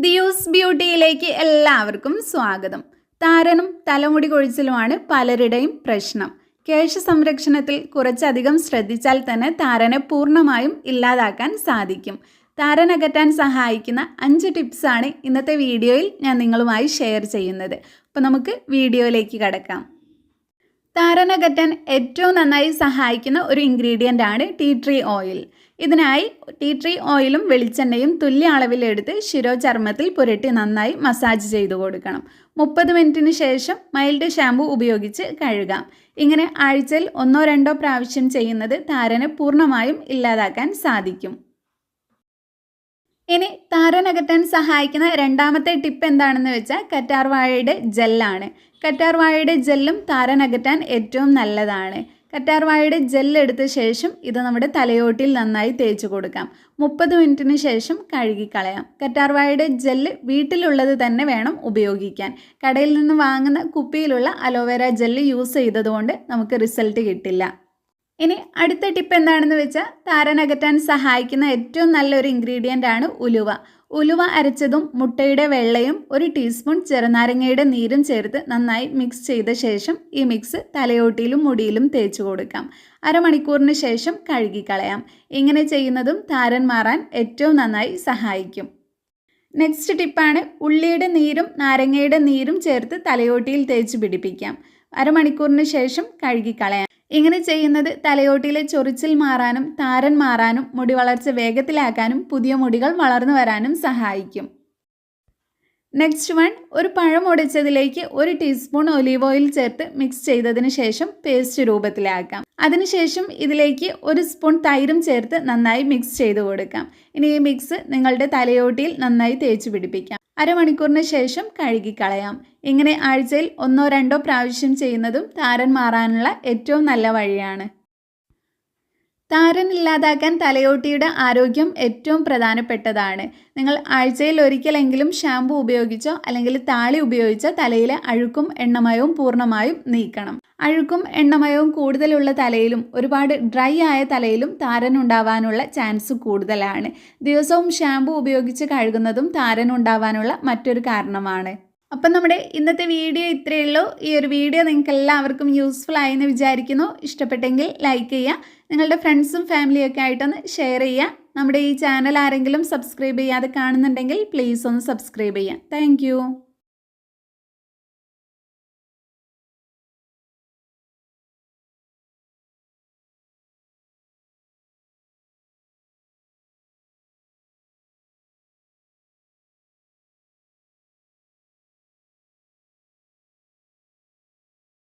ദിയൂസ് ബ്യൂട്ടിയിലേക്ക് എല്ലാവർക്കും സ്വാഗതം. താരനും തലമുടി കൊഴിച്ചിലുമാണ് പലരുടെയും പ്രശ്നം. കേശ സംരക്ഷണത്തിൽ കുറച്ചധികം ശ്രദ്ധിച്ചാൽ തന്നെ താരനെ പൂർണ്ണമായും ഇല്ലാതാക്കാൻ സാധിക്കും. താരനകറ്റാൻ സഹായിക്കുന്ന 5 ടിപ്സാണ് ഇന്നത്തെ വീഡിയോയിൽ ഞാൻ നിങ്ങളുമായി ഷെയർ ചെയ്യുന്നത്. അപ്പോൾ നമുക്ക് വീഡിയോയിലേക്ക് കടക്കാം. താരനകറ്റാൻ ഏറ്റവും നന്നായി സഹായിക്കുന്ന ഒരു ഇൻഗ്രീഡിയൻ്റ് ആണ് ടീ ട്രീ ഓയിൽ. ഇതിനായി ടീ ട്രീ ഓയിലും വെളിച്ചെണ്ണയും തുല്യ അളവിലെടുത്ത് ശിരോചർമ്മത്തിൽ പുരട്ടി നന്നായി മസാജ് ചെയ്തു കൊടുക്കണം. 30 മിനിറ്റിന് ശേഷം മൈൽഡ് ഷാമ്പു ഉപയോഗിച്ച് കഴുകാം. ഇങ്ങനെ ആഴ്ചയിൽ 1-2 പ്രാവശ്യം ചെയ്യുന്നത് താരനെ പൂർണ്ണമായും ഇല്ലാതാക്കാൻ സാധിക്കും. ഇനി താരനകറ്റാൻ സഹായിക്കുന്ന രണ്ടാമത്തെ ടിപ്പ് എന്താണെന്ന് വെച്ചാൽ കറ്റാർവാഴയുടെ ജെല്ലാണ്. കറ്റാർവാഴയുടെ ജെല്ലും താരനകറ്റാൻ ഏറ്റവും നല്ലതാണ്. കറ്റാർവാഴയുടെ ജെല്ല് എടുത്ത ശേഷം ഇത് നമ്മുടെ തലയോട്ടിൽ നന്നായി തേച്ച് കൊടുക്കാം. 30 മിനിറ്റിന് ശേഷം കഴുകിക്കളയാം. കറ്റാർവാഴയുടെ ജെല്ല് വീട്ടിലുള്ളത് തന്നെ വേണം ഉപയോഗിക്കാൻ. കടയിൽ നിന്ന് വാങ്ങുന്ന കുപ്പിയിലുള്ള അലോവേര ജെല്ല് യൂസ് ചെയ്തതുകൊണ്ട് നമുക്ക് റിസൾട്ട് കിട്ടില്ല. ഇനി അടുത്ത ടിപ്പ് എന്താണെന്ന് വെച്ചാൽ താരനകറ്റാൻ സഹായിക്കുന്ന ഏറ്റവും നല്ലൊരു ഇൻഗ്രീഡിയൻ്റ് ആണ് ഉലുവ. ഉലുവ അരച്ചതും മുട്ടയുടെ വെള്ളയും 1 ടീസ്പൂൺ ചെറുനാരങ്ങയുടെ നീരും ചേർത്ത് നന്നായി മിക്സ് ചെയ്ത ശേഷം ഈ മിക്സ് തലയോട്ടിയിലും മുടിയിലും തേച്ച് കൊടുക്കാം. അരമണിക്കൂറിന് ശേഷം കഴുകിക്കളയാം. ഇങ്ങനെ ചെയ്യുന്നതും താരൻ മാറാൻ ഏറ്റവും നന്നായി സഹായിക്കും. നെക്സ്റ്റ് ടിപ്പാണ് ഉള്ളിയുടെ നീരും നാരങ്ങയുടെ നീരും ചേർത്ത് തലയോട്ടിയിൽ തേച്ച് പിടിപ്പിക്കാം. അരമണിക്കൂറിന് ശേഷം കഴുകിക്കളയാം. ഇങ്ങനെ ചെയ്യുന്നത് തലയോട്ടിയിലെ ചൊറിച്ചിൽ മാറാനും താരൻ മാറാനും മുടി വളർച്ച വേഗത്തിലാക്കാനും പുതിയ മുടികൾ വളർന്നു വരാനും സഹായിക്കും. നെക്സ്റ്റ് വൺ, ഒരു പഴം ഉടച്ചതിലേക്ക് 1 ടീസ്പൂൺ ഒലീവ് ഓയിൽ ചേർത്ത് മിക്സ് ചെയ്തതിന് ശേഷം പേസ്റ്റ് രൂപത്തിലാക്കാം. അതിനുശേഷം ഇതിലേക്ക് 1 സ്പൂൺ തൈരും ചേർത്ത് നന്നായി മിക്സ് ചെയ്ത് കൊടുക്കാം. ഇനി ഈ മിക്സ് നിങ്ങളുടെ തലയോട്ടിയിൽ നന്നായി തേച്ച് പിടിപ്പിക്കാം. അരമണിക്കൂറിന് ശേഷം കഴുകിക്കളയാം. ഇങ്ങനെ ആഴ്ചയിൽ 1-2 പ്രാവശ്യം ചെയ്യുന്നതും താരൻ മാറാനുള്ള ഏറ്റവും നല്ല വഴിയാണ്. താരൻ ഇല്ലാതാക്കാൻ തലയോട്ടിയുടെ ആരോഗ്യം ഏറ്റവും പ്രധാനപ്പെട്ടതാണ്. നിങ്ങൾ ആഴ്ചയിൽ ഒരിക്കലെങ്കിലും ഷാമ്പു ഉപയോഗിച്ചോ അല്ലെങ്കിൽ താളി ഉപയോഗിച്ചോ തലയിലെ അഴുക്കും എണ്ണമയവും പൂർണ്ണമായും നീക്കണം. അഴുക്കും എണ്ണമയവും കൂടുതലുള്ള തലയിലും ഒരുപാട് ഡ്രൈ ആയ തലയിലും താരൻ ഉണ്ടാവാനുള്ള ചാൻസ് കൂടുതലാണ്. ദിവസവും ഷാമ്പു ഉപയോഗിച്ച് കഴുകുന്നതും താരൻ ഉണ്ടാവാനുള്ള മറ്റൊരു കാരണമാണ്. അപ്പം നമ്മുടെ ഇന്നത്തെ വീഡിയോ ഇത്രയേ ഉള്ളൂ. ഈ ഒരു വീഡിയോ നിങ്ങൾക്ക് എല്ലാവർക്കും യൂസ്ഫുൾ ആയെന്ന് വിചാരിക്കുന്നു. ഇഷ്ടപ്പെട്ടെങ്കിൽ ലൈക്ക് ചെയ്യുക. നിങ്ങളുടെ ഫ്രണ്ട്സും ഫാമിലിയൊക്കെ ആയിട്ടൊന്ന് ഷെയർ ചെയ്യുക. നമ്മുടെ ഈ ചാനൽ ആരെങ്കിലും സബ്സ്ക്രൈബ് ചെയ്യാതെ കാണുന്നുണ്ടെങ്കിൽ പ്ലീസ് ഒന്ന് സബ്സ്ക്രൈബ് ചെയ്യുക. താങ്ക്